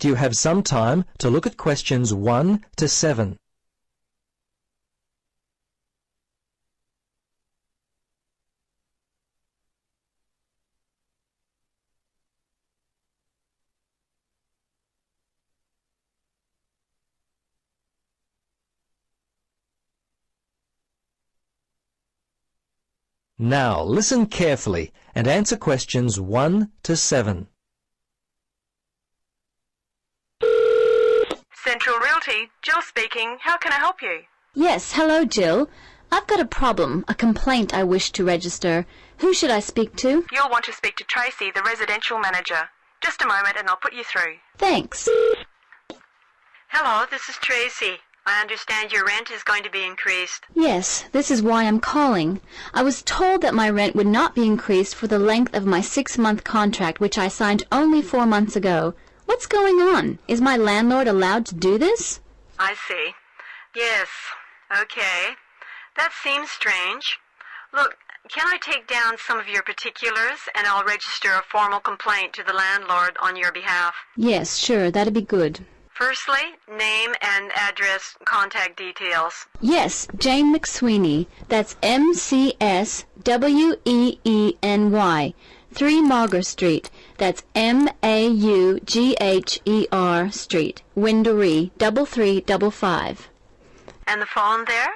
Next, you have some time to look at questions 1 to 7. Now, listen carefully and answer questions 1 to 7. Central Realty, Jill speaking. How can I help you? Yes, hello, Jill. I've got a problem, a complaint I wish to register. Who should I speak to? You'll want to speak to Tracy, the residential manager. Just a moment and I'll put you through. Thanks. Hello, this is Tracy. I understand your rent is going to be increased. Yes, this is why I'm calling. I was told that my rent would not be increased for the length of my 6-month contract, which I signed only 4 months ago. What's going on? Is my landlord allowed to do this? I see. Yes. Okay. That seems strange. Look, can I take down some of your particulars and I'll register a formal complaint to the landlord on your behalf? Yes, sure, that'd be good. Firstly, name and address, contact details. Yes, Jane McSweeney. That's McSweeny. 3 Mauger Street. That's Maugher Street. Windory, 3355. And the phone there?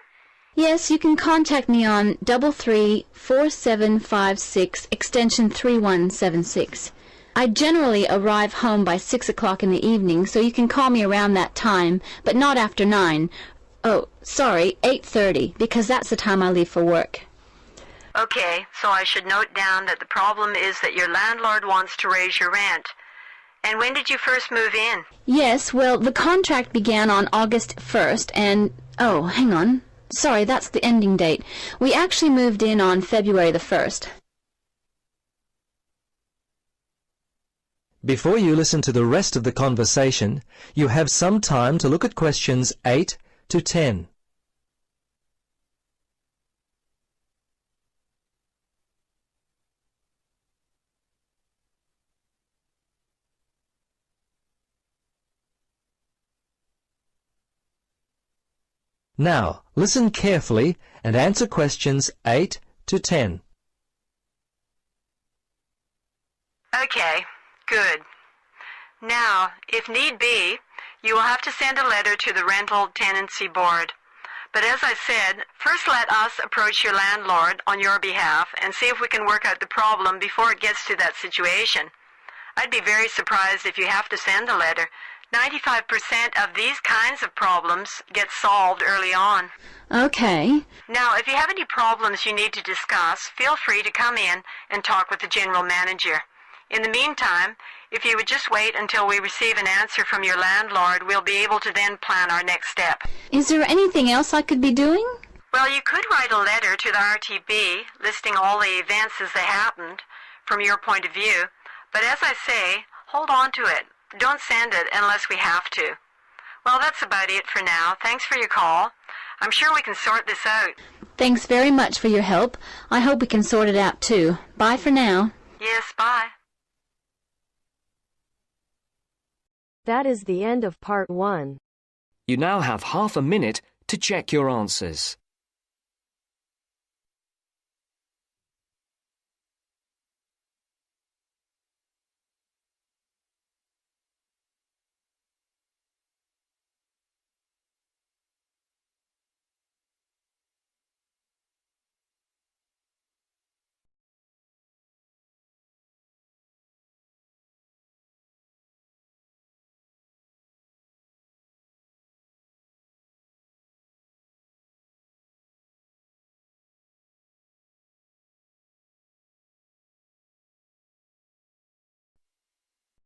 Yes, you can contact me on 334756 extension 3176. I generally arrive home by 6 o'clock in the evening, so you can call me around that time, but not after 9. Oh, sorry, 8:30, because that's the time I leave for work. Okay, so I should note down that the problem is that your landlord wants to raise your rent. And when did you first move in? Yes, well, the contract began on August 1st, and... oh, hang on. Sorry, that's the ending date. We actually moved in on February the 1st. Before you listen to the rest of the conversation, you have some time to look at questions 8 to 10. Now, listen carefully and answer questions 8 to 10. Okay, good. Now, if need be, you will have to send a letter to the Rental Tenancy Board. But as I said, first let us approach your landlord on your behalf and see if we can work out the problem before it gets to that situation. I'd be very surprised if you have to send a letter. 95% of these kinds of problems get solved early on. Okay. Now, if you have any problems you need to discuss, feel free to come in and talk with the general manager. In the meantime, if you would just wait until we receive an answer from your landlord, we'll be able to then plan our next step. Is there anything else I could be doing? Well, you could write a letter to the RTB listing all the events as they happened from your point of view. But as I say, hold on to it. Don't send it unless we have to. Well, that's about it for now. Thanks for your call. I'm sure we can sort this out. Thanks very much for your help. I hope we can sort it out too. Bye for now. Yes, bye. That is the end of part 1. You now have half a minute to check your answers.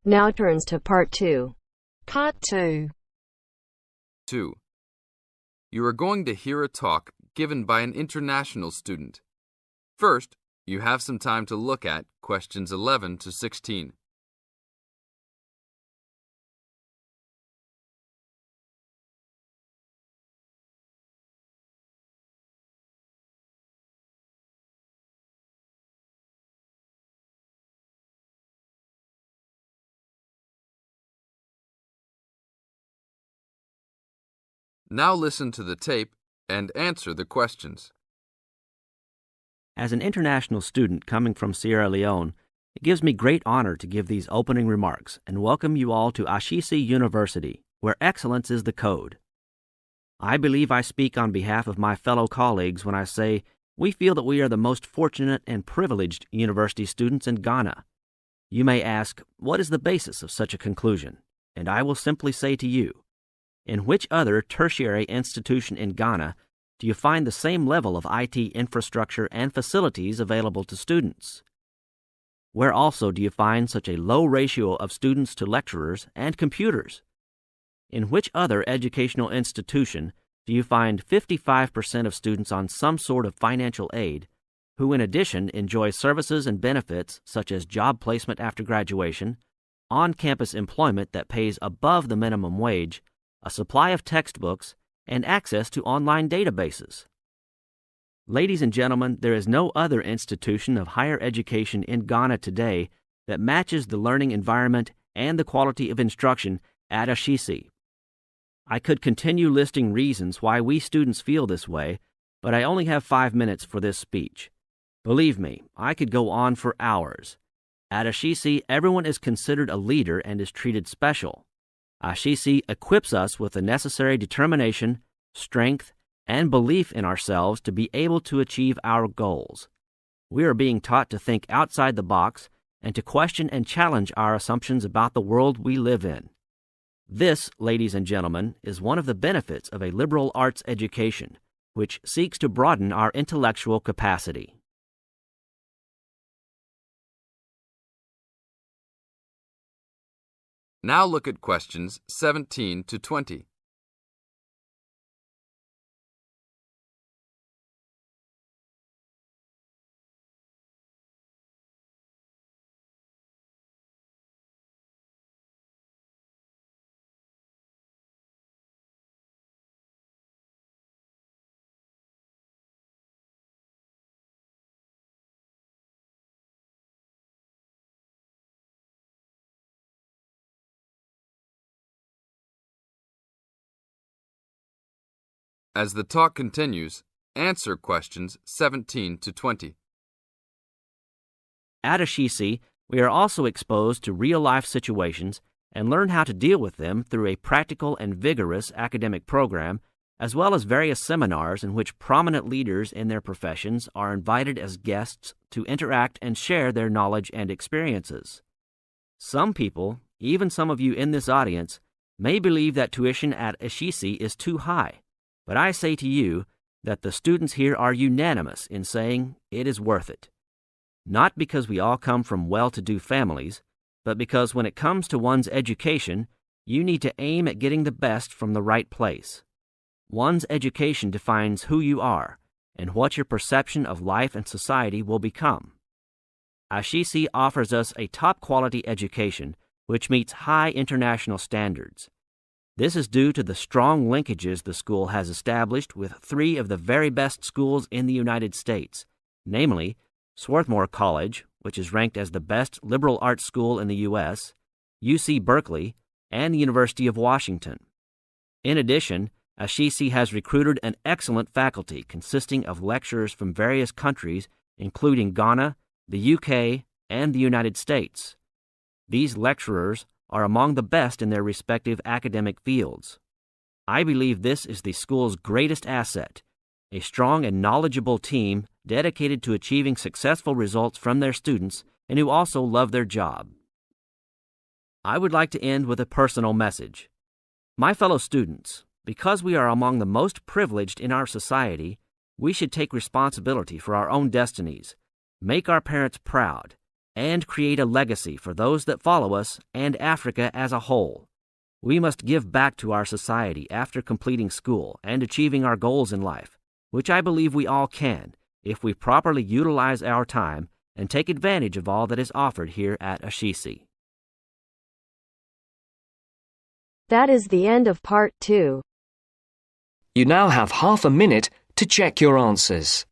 Now turns to part 2. Part 2. 2. You are going to hear a talk given by an international student. First, you have some time to look at questions 11 to 16. Now listen to the tape and answer the questions. As an international student coming from Sierra Leone, it gives me great honor to give these opening remarks and welcome you all to Ashesi University, where excellence is the code. I believe I speak on behalf of my fellow colleagues when I say we feel that we are the most fortunate and privileged university students in Ghana. You may ask, what is the basis of such a conclusion? And I will simply say to you, in which other tertiary institution in Ghana do you find the same level of IT infrastructure and facilities available to students? Where also do you find such a low ratio of students to lecturers and computers? In which other educational institution do you find 55% of students on some sort of financial aid, who in addition enjoy services and benefits such as job placement after graduation, on-campus employment that pays above the minimum wage, a supply of textbooks, and access to online databases? Ladies and gentlemen, there is no other institution of higher education in Ghana today that matches the learning environment and the quality of instruction at Ashesi. I could continue listing reasons why we students feel this way, but I only have 5 minutes for this speech. Believe me, I could go on for hours. At Ashesi, everyone is considered a leader and is treated special. Ashesi equips us with the necessary determination, strength, and belief in ourselves to be able to achieve our goals. We are being taught to think outside the box and to question and challenge our assumptions about the world we live in. This, ladies and gentlemen, is one of the benefits of a liberal arts education, which seeks to broaden our intellectual capacity. Now look at questions 17 to 20. As the talk continues, answer questions 17 to 20. At Ashesi, we are also exposed to real-life situations and learn how to deal with them through a practical and vigorous academic program, as well as various seminars in which prominent leaders in their professions are invited as guests to interact and share their knowledge and experiences. Some people, even some of you in this audience, may believe that tuition at Ashesi is too high, but I say to you that the students here are unanimous in saying it is worth it. Not because we all come from well-to-do families, but because when it comes to one's education, you need to aim at getting the best from the right place. One's education defines who you are and what your perception of life and society will become. Ashesi offers us a top-quality education which meets high international standards. This is due to the strong linkages the school has established with 3 of the very best schools in the United States, namely Swarthmore College, which is ranked as the best liberal arts school in the U.S., UC Berkeley, and the University of Washington. In addition, Ashesi has recruited an excellent faculty consisting of lecturers from various countries, including Ghana, the UK, and the United States. These lecturers are among the best in their respective academic fields. I believe this is the school's greatest asset, a strong and knowledgeable team dedicated to achieving successful results from their students and who also love their job. I would like to end with a personal message. My fellow students, because we are among the most privileged in our society, we should take responsibility for our own destinies, make our parents proud, and create a legacy for those that follow us and Africa as a whole. We must give back to our society after completing school and achieving our goals in life, which I believe we all can if we properly utilize our time and take advantage of all that is offered here at Ashesi. That is the end of part 2. You now have half a minute to check your answers.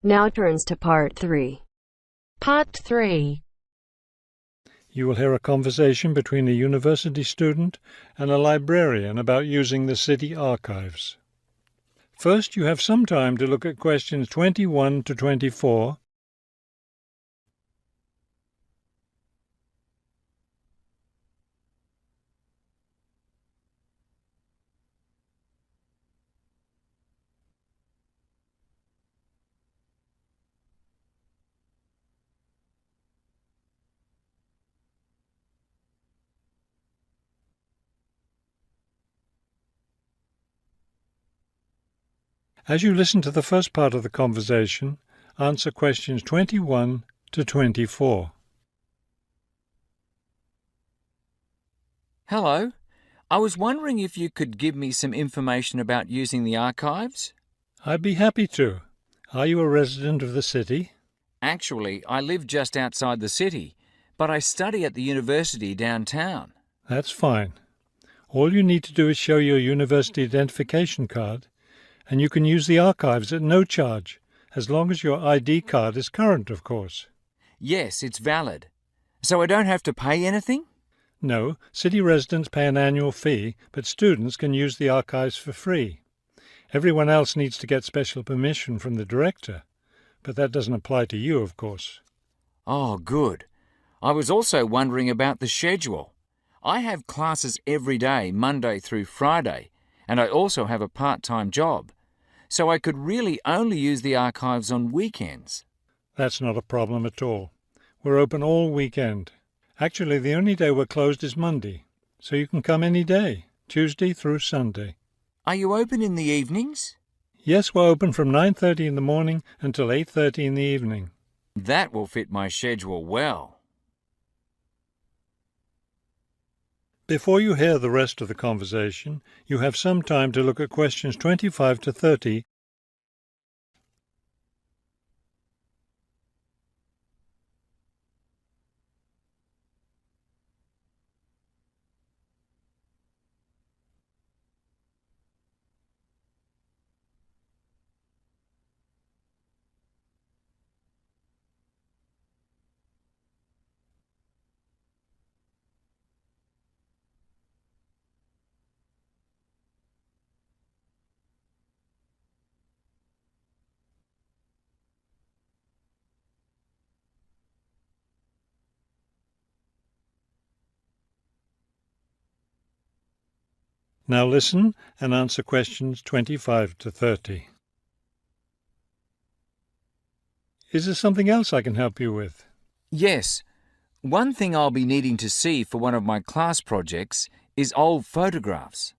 Now turns to Part 3. Part 3. You will hear a conversation between a university student and a librarian about using the city archives. First, you have some time to look at questions 21 to 24. As you listen to the first part of the conversation, answer questions 21 to 24. Hello. I was wondering if you could give me some information about using the archives? I'd be happy to. Are you a resident of the city? Actually, I live just outside the city, but I study at the university downtown. That's fine. All you need to do is show your university identification card, and you can use the archives at no charge, as long as your ID card is current, of course. Yes, it's valid. So I don't have to pay anything? No, city residents pay an annual fee, but students can use the archives for free. Everyone else needs to get special permission from the director, but that doesn't apply to you, of course. Oh, good. I was also wondering about the schedule. I have classes every day, Monday through Friday, and I also have a part-time job. So I could really only use the archives on weekends. That's not a problem at all. We're open all weekend. Actually, the only day we're closed is Monday, so you can come any day, Tuesday through Sunday. Are you open in the evenings? Yes, we're open from 9:30 in the morning until 8:30 in the evening. That will fit my schedule well. Before you hear the rest of the conversation, you have some time to look at questions 25 to 30. Now listen and answer questions 25 to 30. Is there something else I can help you with? Yes. One thing I'll be needing to see for one of my class projects is old photographs.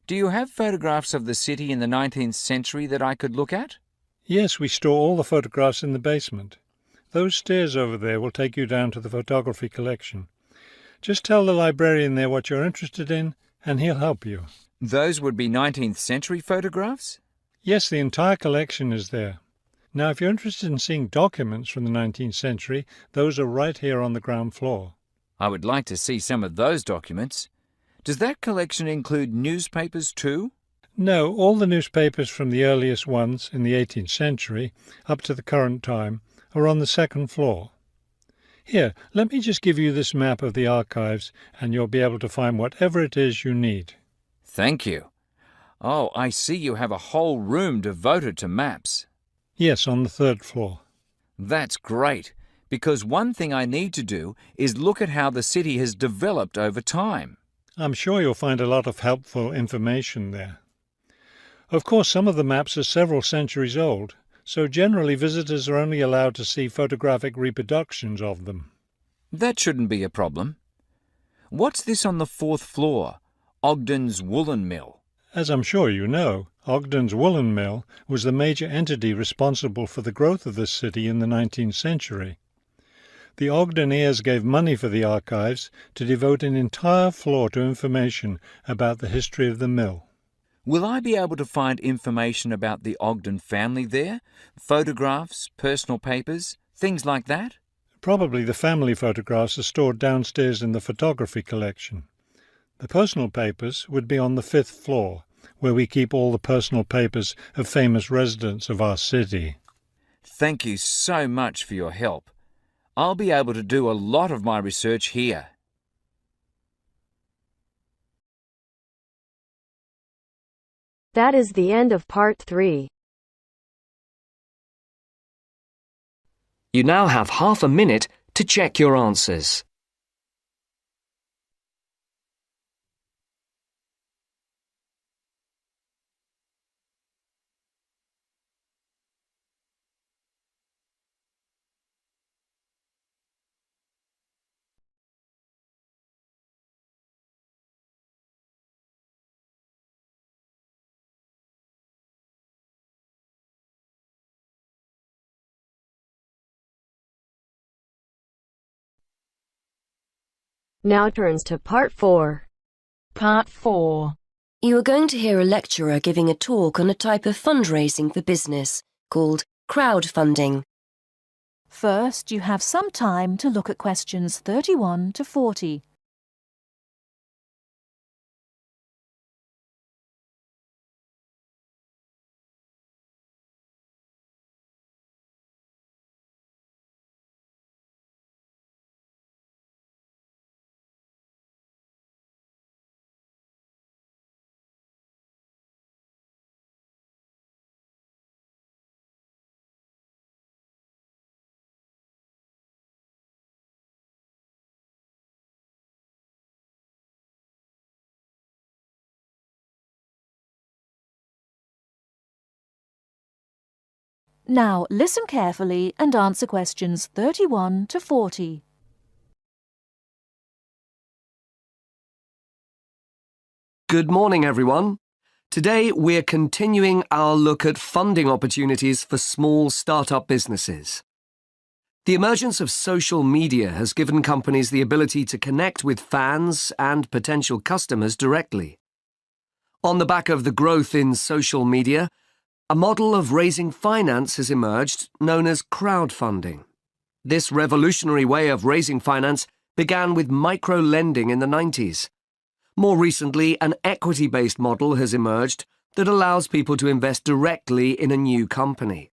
Do you have photographs of the city in the 19th century that I could look at? Yes, we store all the photographs in the basement. Those stairs over there will take you down to the photography collection. Just tell the librarian there what you're interested in, and he'll help you. Those would be 19th century photographs? Yes, the entire collection is there. Now, if you're interested in seeing documents from the 19th century, those are right here on the ground floor. I would like to see some of those documents. Does that collection include newspapers too? No, all the newspapers from the earliest ones in the 18th century up to the current time are on the second floor. Here, let me just give you this map of the archives, and you'll be able to find whatever it is you need. Thank you. Oh, I see you have a whole room devoted to maps. Yes, on the third floor. That's great, because one thing I need to do is look at how the city has developed over time. I'm sure you'll find a lot of helpful information there. Of course, some of the maps are several centuries old, so generally visitors are only allowed to see photographic reproductions of them. That shouldn't be a problem. What's this on the fourth floor? Ogden's Woolen Mill. As I'm sure you know, Ogden's Woolen Mill was the major entity responsible for the growth of this city in the 19th century. The Ogden heirs gave money for the archives to devote an entire floor to information about the history of the mill. Will I be able to find information about the Ogden family there? Photographs, personal papers, things like that? Probably the family photographs are stored downstairs in the photography collection. The personal papers would be on the fifth floor, where we keep all the personal papers of famous residents of our city. Thank you so much for your help. I'll be able to do a lot of my research here. That is the end of part 3. You now have half a minute to check your answers. Now turns to part 4. Part 4. You are going to hear a lecturer giving a talk on a type of fundraising for business called crowdfunding. First, you have some time to look at questions 31 to 40. Now listen carefully and answer questions 31 to 40. Good morning, everyone. Today we're continuing our look at funding opportunities for small startup businesses. The emergence of social media has given companies the ability to connect with fans and potential customers directly. On the back of the growth in social media, a model of raising finance has emerged known as crowdfunding. This revolutionary way of raising finance began with micro-lending in the 90s. More recently, an equity-based model has emerged that allows people to invest directly in a new company.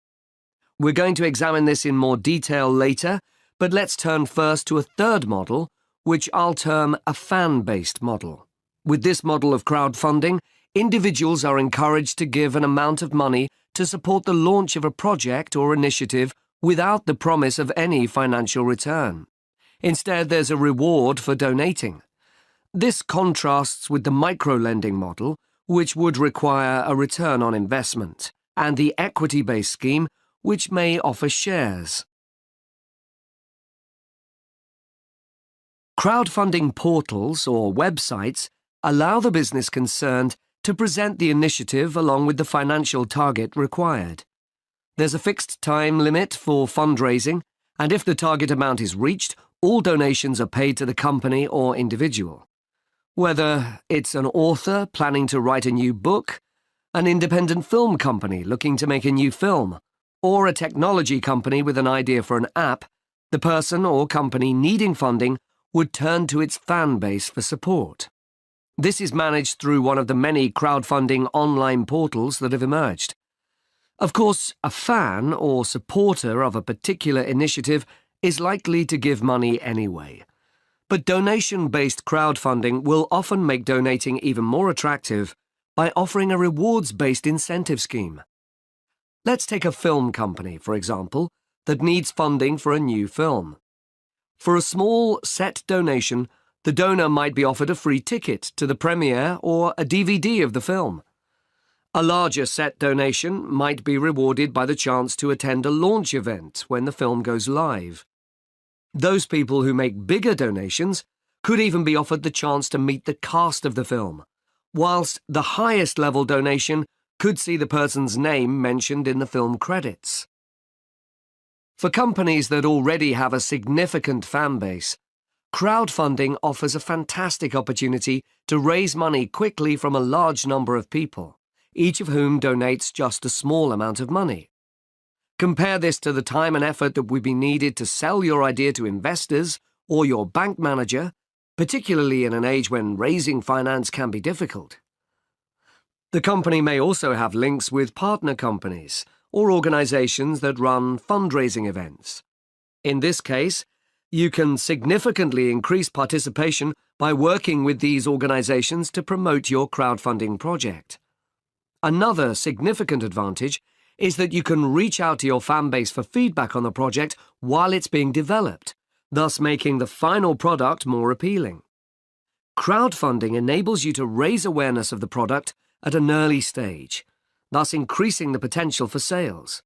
We're going to examine this in more detail later, but let's turn first to a third model, which I'll term a fan-based model. With this model of crowdfunding, individuals are encouraged to give an amount of money to support the launch of a project or initiative without the promise of any financial return. Instead, there's a reward for donating. This contrasts with the micro-lending model, which would require a return on investment, and the equity-based scheme, which may offer shares. Crowdfunding portals or websites allow the business concerned to present the initiative along with the financial target required. There's a fixed time limit for fundraising, and if the target amount is reached, all donations are paid to the company or individual. Whether it's an author planning to write a new book, an independent film company looking to make a new film, or a technology company with an idea for an app, the person or company needing funding would turn to its fan base for support. This is managed through one of the many crowdfunding online portals that have emerged. Of course, a fan or supporter of a particular initiative is likely to give money anyway. But donation-based crowdfunding will often make donating even more attractive by offering a rewards-based incentive scheme. Let's take a film company, for example, that needs funding for a new film. For a small set donation, the donor might be offered a free ticket to the premiere or a DVD of the film. A larger set donation might be rewarded by the chance to attend a launch event when the film goes live. Those people who make bigger donations could even be offered the chance to meet the cast of the film, whilst the highest level donation could see the person's name mentioned in the film credits. For companies that already have a significant fan base, crowdfunding offers a fantastic opportunity to raise money quickly from a large number of people, each of whom donates just a small amount of money. Compare this to the time and effort that would be needed to sell your idea to investors or your bank manager, particularly in an age when raising finance can be difficult. The company may also have links with partner companies or organizations that run fundraising events. In this case, you can significantly increase participation by working with these organizations to promote your crowdfunding project. Another significant advantage is that you can reach out to your fan base for feedback on the project while it's being developed, thus making the final product more appealing. Crowdfunding enables you to raise awareness of the product at an early stage, thus increasing the potential for sales.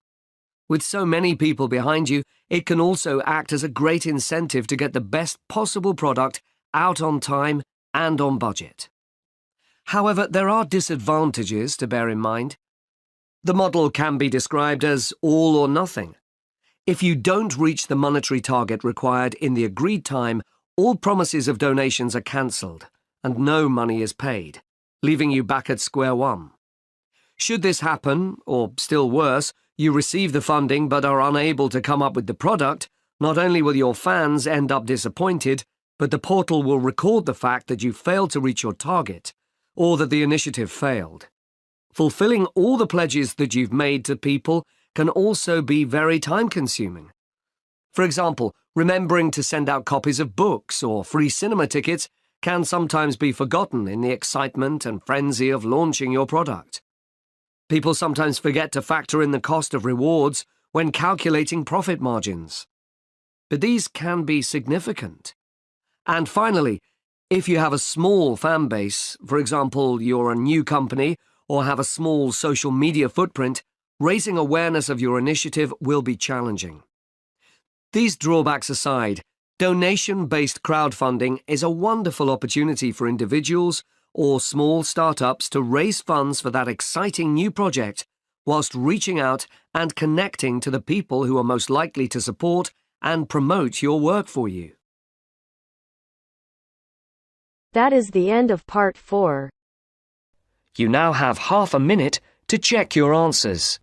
With so many people behind you, it can also act as a great incentive to get the best possible product out on time and on budget. However, there are disadvantages to bear in mind. The model can be described as all or nothing. If you don't reach the monetary target required in the agreed time, all promises of donations are cancelled and no money is paid, leaving you back at square one. Should this happen, or still worse, you receive the funding but are unable to come up with the product, not only will your fans end up disappointed, but the portal will record the fact that you failed to reach your target, or that the initiative failed. Fulfilling all the pledges that you've made to people can also be very time-consuming. For example, remembering to send out copies of books or free cinema tickets can sometimes be forgotten in the excitement and frenzy of launching your product. People sometimes forget to factor in the cost of rewards when calculating profit margins. But these can be significant. And finally, if you have a small fan base, for example, you're a new company or have a small social media footprint, raising awareness of your initiative will be challenging. These drawbacks aside, donation-based crowdfunding is a wonderful opportunity for individuals or small startups to raise funds for that exciting new project whilst reaching out and connecting to the people who are most likely to support and promote your work for you. That is the end of part 4. You now have half a minute to check your answers.